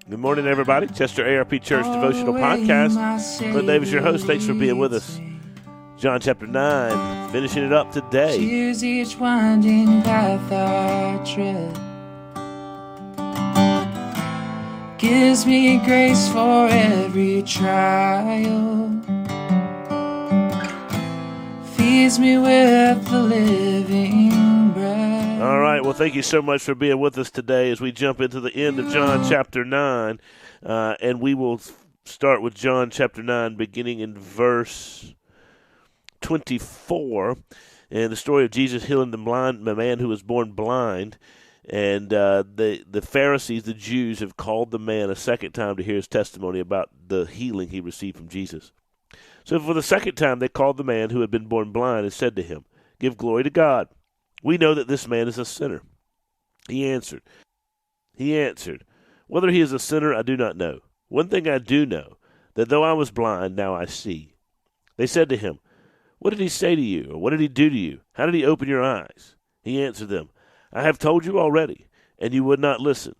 Good morning, everybody. Chester ARP Church Devotional Podcast. Clint Davis, your host. Thanks for being with us. John chapter 9, finishing it up today. Cheers each winding path I tread. Gives me grace for every trial. Feeds me with the living bread. All right, well, thank you so much for being with us today as we jump into the end of John chapter 9. And we will start with John chapter 9, beginning in verse 24. And the story of Jesus healing the man who was born blind. And the Pharisees, the Jews, have called the man a second time to hear his testimony about the healing he received from Jesus. So for the second time, they called the man who had been born blind and said to him, "Give glory to God. We know that this man is a sinner." He answered, "Whether he is a sinner, I do not know. One thing I do know, that though I was blind, now I see." They said to him, "What did he say to you, or what did he do to you? How did he open your eyes?" He answered them, "I have told you already, and you would not listen.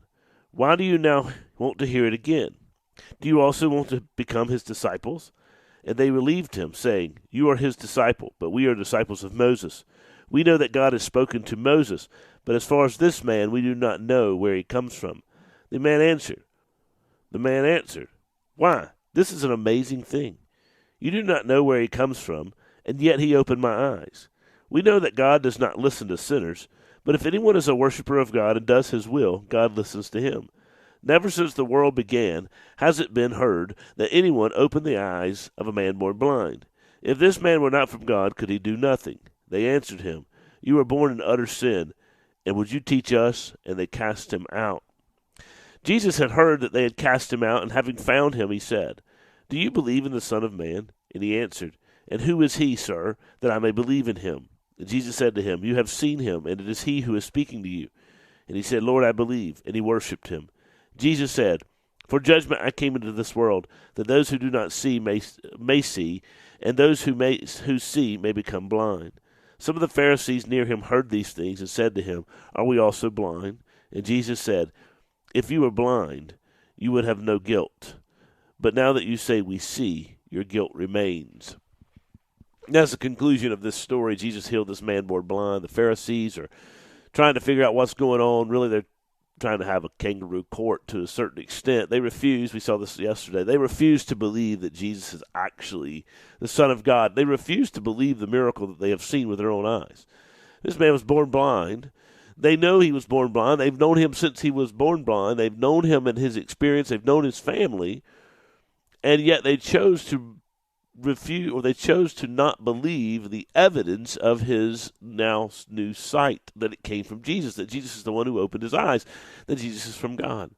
Why do you now want to hear it again? Do you also want to become his disciples?" And they relieved him, saying, "You are his disciple, but we are disciples of Moses. We know that God has spoken to Moses, but as far as this man, we do not know where he comes from." The man answered, "Why, this is an amazing thing. You do not know where he comes from, and yet he opened my eyes. We know that God does not listen to sinners, but if anyone is a worshiper of God and does his will, God listens to him. Never since the world began has it been heard that anyone opened the eyes of a man born blind. If this man were not from God, could he do nothing?" They answered him, "You were born in utter sin, and would you teach us?" And they cast him out. Jesus had heard that they had cast him out, and having found him, he said, "Do you believe in the Son of Man?" And he answered, "And who is he, sir, that I may believe in him?" And Jesus said to him, "You have seen him, and it is he who is speaking to you." And he said, "Lord, I believe." And he worshipped him. Jesus said, "For judgment I came into this world, that those who do not see may see, and those who see may become blind." Some of the Pharisees near him heard these things and said to him, "Are we also blind?" And Jesus said, "If you were blind, you would have no guilt. But now that you say we see, your guilt remains." That's the conclusion of this story. Jesus healed this man born blind. The Pharisees are trying to figure out what's going on. Really, they're trying to have a kangaroo court to a certain extent. They refuse, we saw this yesterday, they refuse to believe that Jesus is actually the Son of God. They refuse to believe the miracle that they have seen with their own eyes. This man was born blind. They know he was born blind. They've known him since he was born blind. They've known him and his experience. They've known his family. And yet they chose to refuse, or they chose to not believe the evidence of his now new sight, that it came from Jesus, that Jesus is the one who opened his eyes, that Jesus is from God.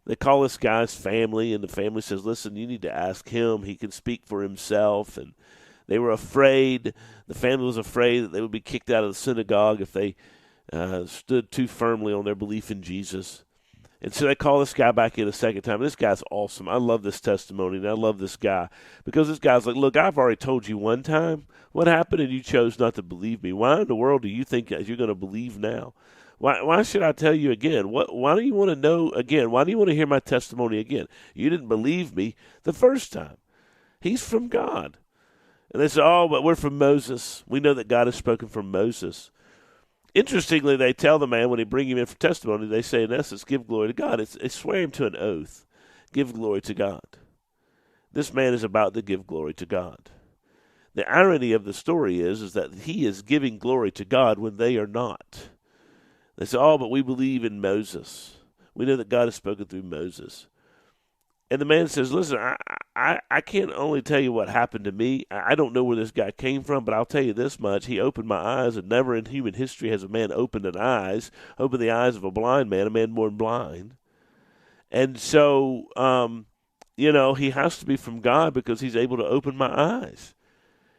They call this guy's family, and the family says, "Listen, you need to ask him. He can speak for himself." And they were afraid. The family was afraid that they would be kicked out of the synagogue if they stood too firmly on their belief in Jesus. And so they call this guy back in a second time. This guy's awesome. I love this testimony, and I love this guy. Because this guy's like, "Look, I've already told you one time what happened, and you chose not to believe me. Why in the world do you think you're going to believe now? Why should I tell you again? Why do you want to know again? Why do you want to hear my testimony again? You didn't believe me the first time." He's from God. And they say, "Oh, but we're from Moses. We know that God has spoken from Moses." Interestingly, they tell the man when they bring him in for testimony, they say, in essence, "Give glory to God." It's swear him to an oath. Give glory to God. This man is about to give glory to God. The irony of the story is that he is giving glory to God when they are not. They say, "Oh, but we believe in Moses. We know that God has spoken through Moses." And the man says, "Listen, I can't only tell you what happened to me. I don't know where this guy came from, but I'll tell you this much. He opened my eyes, and never in human history has a man opened the eyes of a blind man, a man born blind. And so, he has to be from God because he's able to open my eyes.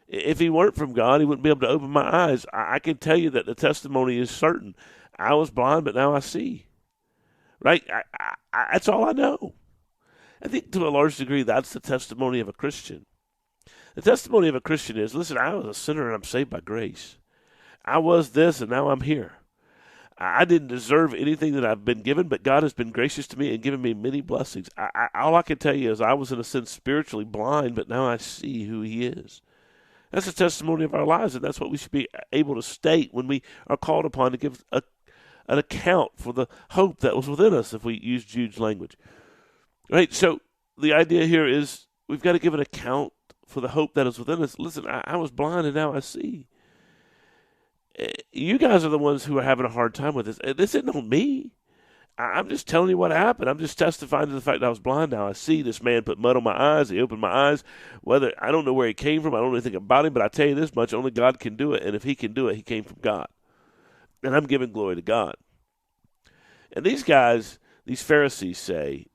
If he weren't from God, he wouldn't be able to open my eyes. I can tell you that the testimony is certain. I was blind, but now I see. Right? That's all I know. I think to a large degree that's the testimony of a Christian. The testimony of a Christian is, listen, I was a sinner and I'm saved by grace. I was this and now I'm here. I didn't deserve anything that I've been given, but God has been gracious to me and given me many blessings. All I can tell you is I was, in a sense, spiritually blind, but now I see who He is. That's a testimony of our lives, and that's what we should be able to state when we are called upon to give an account for the hope that was within us, if we use Jude's language. Right? So the idea here is we've got to give an account for the hope that is within us. Listen, I was blind, and now I see. You guys are the ones who are having a hard time with this. This isn't on me. I'm just telling you what happened. I'm just testifying to the fact that I was blind. Now I see. This man put mud on my eyes. He opened my eyes. Whether I don't know where he came from. I don't know anything about him. But I tell you this much: only God can do it. And if He can do it, He came from God. And I'm giving glory to God. And these guys, these Pharisees, say,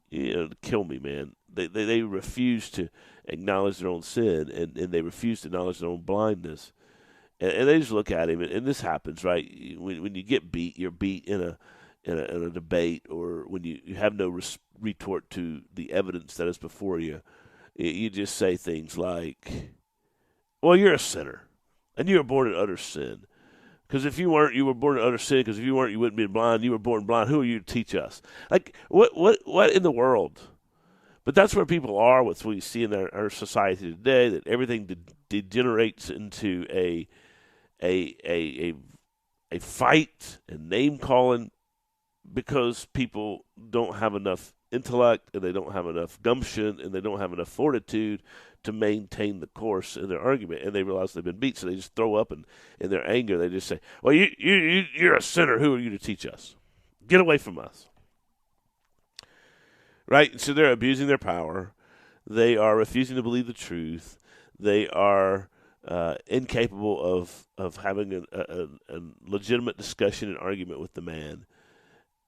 kill me, man. They refuse to acknowledge their own sin, and they refuse to acknowledge their own blindness. And they just look at him, and this happens, right? When you get beat, you're beat in a debate, or when you have no retort to the evidence that is before you. You just say things like, "Well, you're a sinner, and you were born in utter sin. Because if you weren't, you were born in utter sin. Because if you weren't, you wouldn't be blind. You were born blind. Who are you to teach us?" Like, what in the world? But that's where people are. What we see in our society today, that everything degenerates into a fight and name calling, because people don't have enough intellect, and they don't have enough gumption, and they don't have enough fortitude to maintain the course in their argument, and they realize they've been beat, so they just throw up, and in their anger they just say, "Well, you're a sinner. Who are you to teach us? Get away from us." Right? So they're abusing their power. They are refusing to believe the truth. They are incapable of having a legitimate discussion and argument with the man.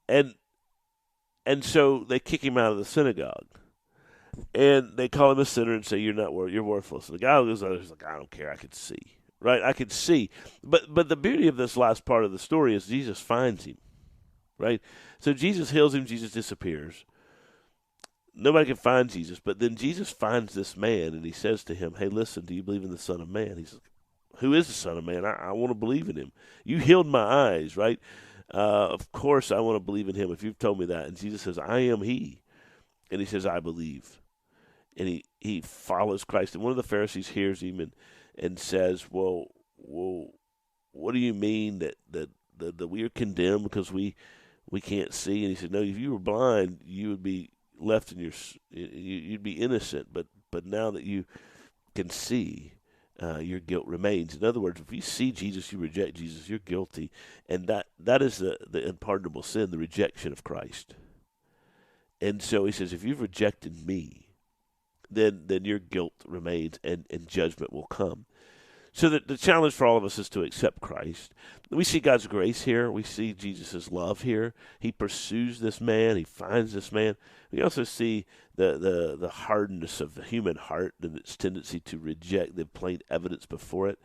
And so they kick him out of the synagogue. And they call him a sinner and say, you're worthless. And the guy goes out, he's like, "I don't care, I could see." Right? I could see. But the beauty of this last part of the story is Jesus finds him. Right? So Jesus heals him, Jesus disappears. Nobody can find Jesus, but then Jesus finds this man, and He says to him, "Hey, listen, do you believe in the Son of Man?" He's like, "Who is the Son of Man? I want to believe in Him. You healed my eyes, right? Of course I want to believe in Him if you've told me that." And Jesus says, "I am He." And he says, "I believe." And he follows Christ. And one of the Pharisees hears him and says, well, what do you mean that we are condemned because we can't see? And he said, "No, if you were blind, you would be left in you'd be innocent, but now that you can see, your guilt remains." In other words, if you see Jesus, you reject Jesus, you're guilty, and that is the unpardonable sin, the rejection of Christ. And so he says, if you've rejected me, then your guilt remains, and judgment will come. So the challenge for all of us is to accept Christ. We see God's grace here. We see Jesus' love here. He pursues this man. He finds this man. We also see the hardness of the human heart and its tendency to reject the plain evidence before it,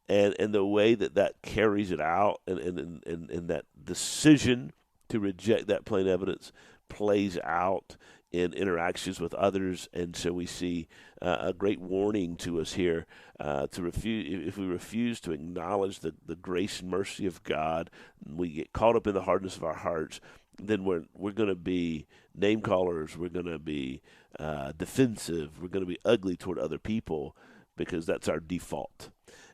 and the way that carries it out, and that decision to reject that plain evidence plays out in interactions with others. And so we see a great warning to us here to refuse. If we refuse to acknowledge the grace and mercy of God, we get caught up in the hardness of our hearts, then we're going to be name callers. We're going to be defensive. We're going to be ugly toward other people, because that's our default.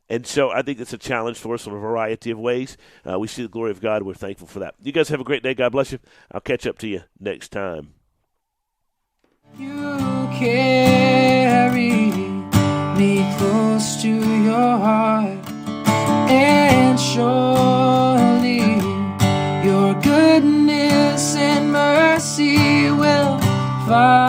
And so I think it's a challenge for us in a variety of ways. We see the glory of God. We're thankful for that. You guys have a great day. God bless you. I'll catch up to you next time. You carry me close to your heart, and surely your goodness and mercy will follow.